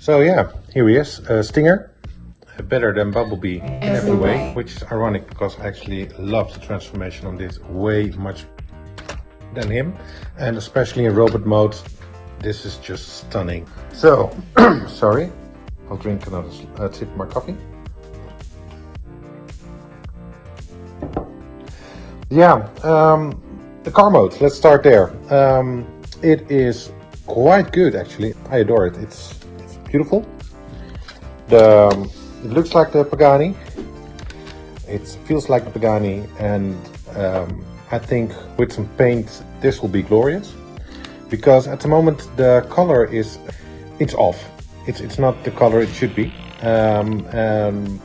So yeah, here he is, Stinger. Better than Bumblebee in every way, which is ironic because I actually love the transformation on this way much than him. And especially in robot mode, this is just stunning. So, sorry, I'll drink another sip of my coffee. Yeah, the car mode, let's start there. It is quite good actually, I adore it. It's beautiful. It looks like the Pagani, it feels like the Pagani, and I think with some paint this will be glorious. Because at the moment the color it's off. It's not the color it should be. The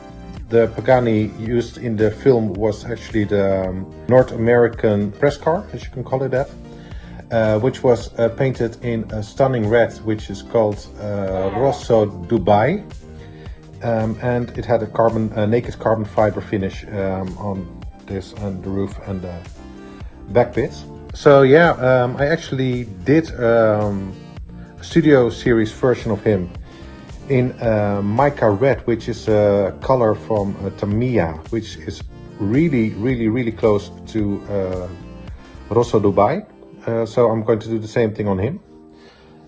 Pagani used in the film was actually the North American press car, as you can call it that, which was painted in a stunning red, which is called Rosso Dubai. And it had a naked carbon fiber finish on this and the roof and the back bits. So yeah, I actually did a studio series version of him in mica red, which is a color from Tamiya, which is really close to Rosso Dubai. So I'm going to do the same thing on him.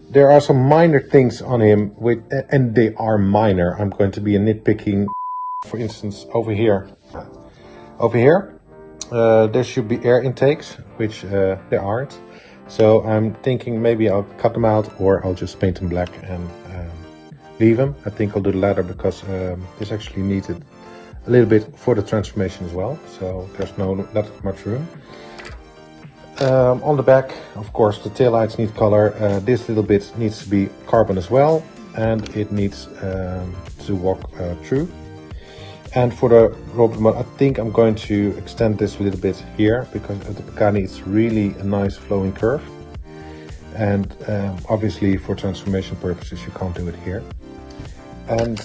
There are some minor things on him, and they are minor. I'm going to be nitpicking. For instance, over here, there should be air intakes, which there aren't. So I'm thinking maybe I'll cut them out, or I'll just paint them black and leave them. I think I'll do the latter because this actually needed a little bit for the transformation as well. So there's not much room. On the back, of course, the taillights need color. This little bit needs to be carbon as well, and it needs to walk through. And for the robot mode, I think I'm going to extend this a little bit here, because at the Pagani it's really a nice flowing curve. And obviously for transformation purposes you can't do it here. And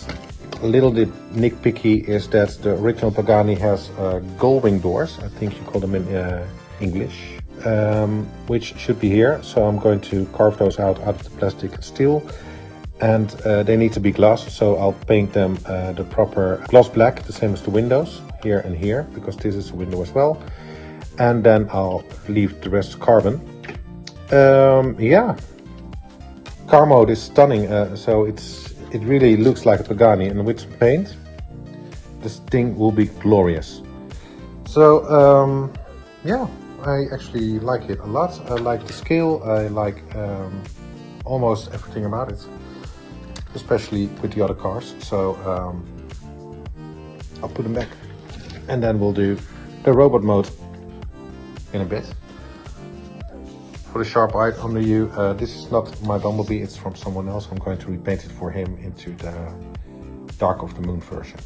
a little bit nitpicky is that the original Pagani has gull-wing doors, I think you call them in English. Which should be here, so I'm going to carve those out of the plastic and steel, and they need to be glass, so I'll paint them the proper gloss black, the same as the windows here and here, because this is a window as well, and then I'll leave the rest carbon. Yeah, car mode is stunning, so it really looks like a Pagani, and with some paint this thing will be glorious. So yeah, I actually like it a lot. I like the scale, I like almost everything about it, especially with the other cars. So I'll put them back, and then we'll do the robot mode in a bit. For the sharp eye under you, this is not my Bumblebee, it's from someone else. I'm going to repaint it for him into the Dark of the Moon version.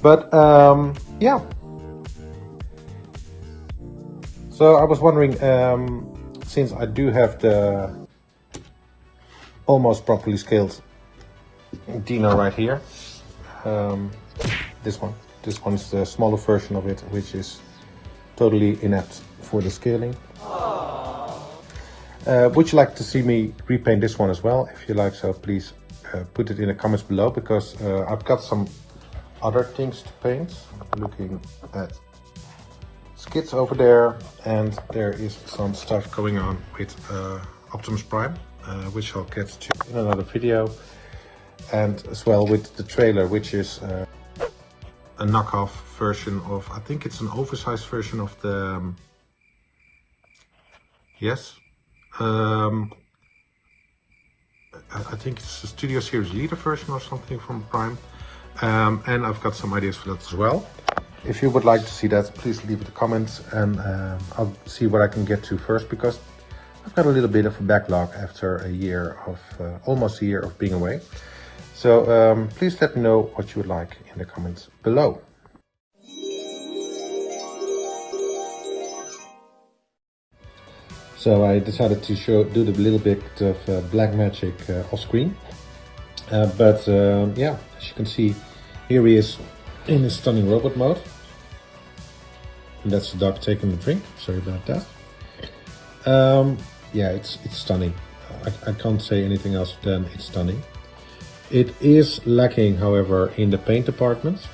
But yeah. So I was wondering, since I do have the almost properly scaled Dino right here, this one's the smaller version of it, which is totally inept for the scaling. Would you like to see me repaint this one as well? If you like, so please put it in the comments below, because I've got some other things to paint. I'm looking at skids over there, and there is some stuff going on with Optimus Prime, which I'll get to in another video, and as well with the trailer, which is a knockoff version of, I think it's an oversized version of the yes, I think it's a Studio Series Leader version or something from Prime, and I've got some ideas for that as well. If you would like to see that, please leave it a comment, and I'll see what I can get to first, because I've got a little bit of a backlog after a year of, almost a year of being away. So please let me know what you would like in the comments below. So I decided to do the little bit of black magic off screen. But yeah, as you can see, here he is in his stunning robot mode. And that's the dog taking the drink, sorry about that. Yeah, it's stunning. I can't say anything else than it's stunning. It is lacking, however, in the paint department,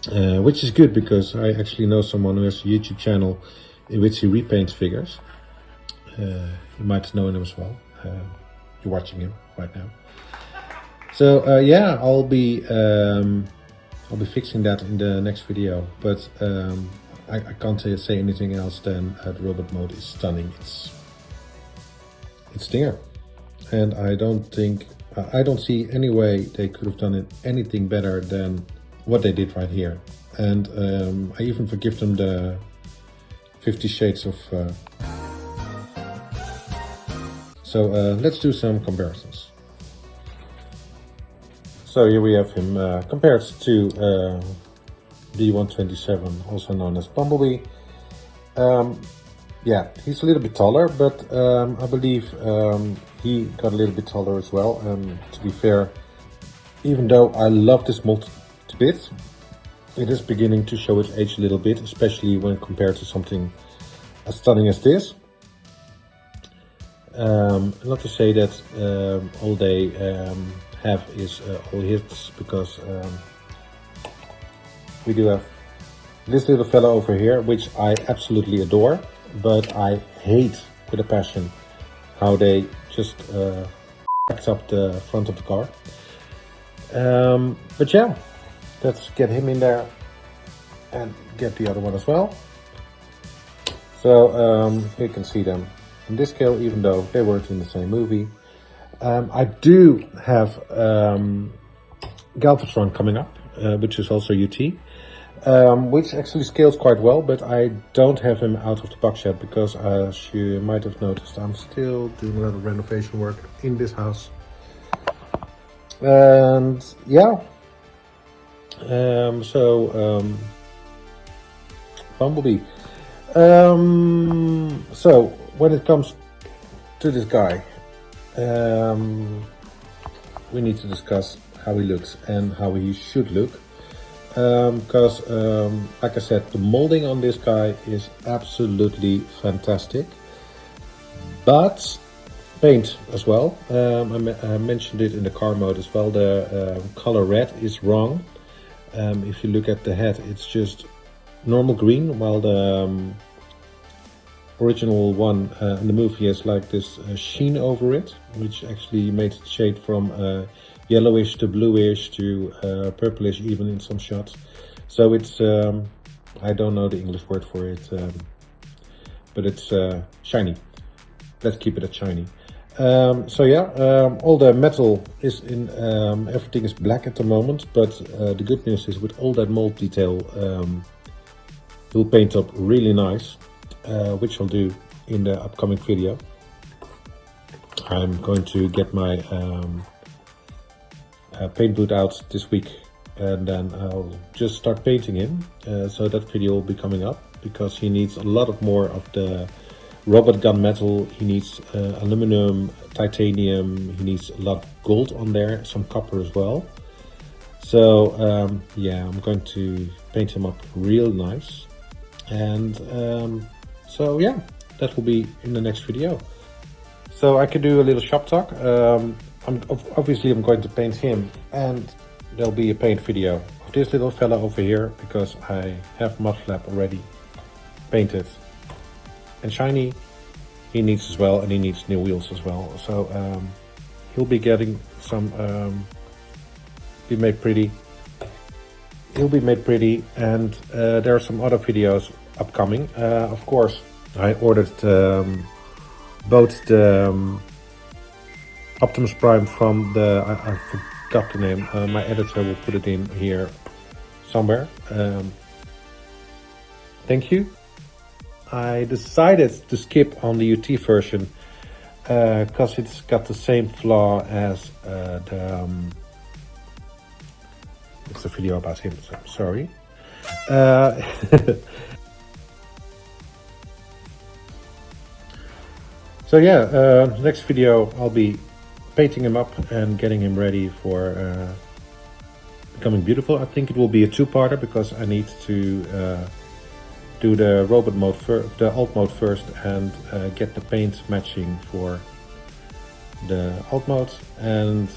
which is good because I actually know someone who has a YouTube channel in which he repaints figures. You might know him as well. You're watching him right now. So yeah, I'll be fixing that in the next video. But I can't say anything else than the robot mode is stunning. It's there, and I don't see any way they could have done it anything better than what they did right here. And I even forgive them the 50 Shades of. So let's do some comparisons. So here we have him compared to D127, also known as Bumblebee. Yeah, he's a little bit taller, but I believe he got a little bit taller as well. To be fair, even though I love this mold a bit, it is beginning to show its age a little bit, especially when compared to something as stunning as this. Not to say that all they have is all hits, because we do have this little fella over here, which I absolutely adore, but I hate with a passion how they just packed up the front of the car. But yeah, let's get him in there and get the other one as well. So you can see them in this scale, even though they weren't in the same movie. I do have Galvatron coming up, which is also UT, which actually scales quite well, but I don't have him out of the box yet because, as you might have noticed, I'm still doing a lot of renovation work in this house. And yeah, Bumblebee. So when it comes to this guy, we need to discuss how he looks and how he should look, because like I said, the molding on this guy is absolutely fantastic, but paint as well. I mentioned it in the car mode as well. The color red is wrong. If you look at the head, it's just normal green, while the original one in the movie has like this sheen over it, which actually made it shade from yellowish to bluish to purplish even in some shots. So it's I don't know the English word for it, but it's shiny. Let's keep it at shiny. So yeah, all the metal is in, everything is black at the moment, but the good news is with all that mold detail, will paint up really nice, which I'll do in the upcoming video. I'm going to get my paint boot out this week, and then I'll just start painting him. So that video will be coming up, because he needs a lot of more of the robot gunmetal. He needs aluminum, titanium, he needs a lot of gold on there, some copper as well. So yeah, I'm going to paint him up real nice. And so yeah, that will be in the next video. So I could do a little shop talk. Obviously I'm going to paint him, and there'll be a paint video of this little fella over here, because I have mud flap already painted and shiny. He needs as well, and he needs new wheels as well. So he'll be getting some be made pretty. He'll be made pretty, and there are some other videos upcoming. Of course, I ordered both the Optimus Prime from the, I forgot the name, my editor will put it in here somewhere. Thank you. I decided to skip on the UT version because it's got the same flaw as it's a video about him, so I'm sorry. So yeah, next video I'll be painting him up and getting him ready for becoming beautiful. I think it will be a two-parter, because I need to do the robot mode first, the alt mode first, and get the paint matching for the alt mode. And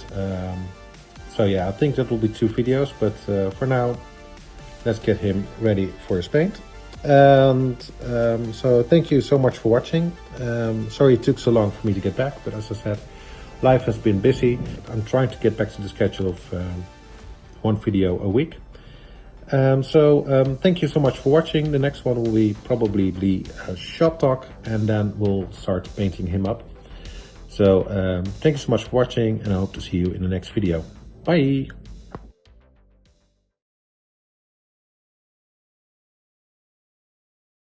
so yeah, I think that will be 2 videos, but for now, let's get him ready for his paint. And so thank you so much for watching. Sorry it took so long for me to get back, but as I said, life has been busy. I'm trying to get back to the schedule of 1 video a week. Thank you so much for watching. The next one will be probably be a shop talk, and then we'll start painting him up. So thank you so much for watching, and I hope to see you in the next video. Bye!